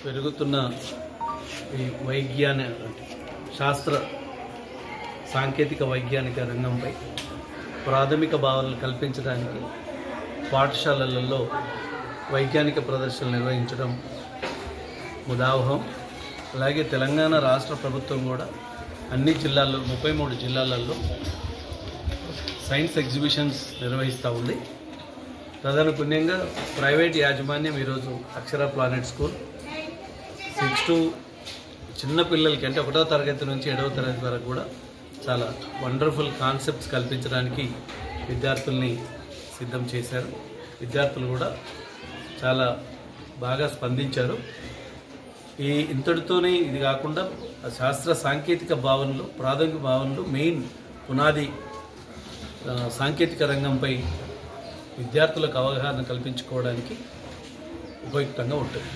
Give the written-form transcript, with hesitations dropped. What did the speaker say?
పెరుగుతున్న ఈ శాస్త్ర సాంకేతిక వైజ్ఞానిక రంగంపై ప్రాథమిక భావనలు కల్పించడానికి పాఠశాలలలో వైజ్ఞానిక ప్రదర్శనలు నిర్వహించడం ముదావహం. అలాగే తెలంగాణ రాష్ట్ర ప్రభుత్వం కూడా అన్ని జిల్లాల్లో 33 జిల్లాలలో సైన్స్ ఎగ్జిబిషన్స్ నిర్వహిస్తూ ఉంది. తదనుగుణంగా ప్రైవేట్ యాజమాన్యం ఈరోజు అక్షర ప్లానెట్ స్కూల్ 6 to చిన్న పిల్లలకి అంటే 1వ తరగతి నుంచి 7వ తరగతి వరకు కూడా చాలా వండర్ఫుల్ కాన్సెప్ట్స్ కల్పించడానికి విద్యార్థుల్ని సిద్ధం చేశారు. విద్యార్థులు కూడా చాలా బాగా స్పందించారు. ఇంతటితోనే ఇది కాకుండా శాస్త్ర సాంకేతిక భావనలు, ప్రాథమిక భావనలు మెయిన్ పునాది సాంకేతిక రంగంపై విద్యార్థులకు అవగాహన కల్పించుకోవడానికి ఉపయుక్తంగా ఉంటుంది.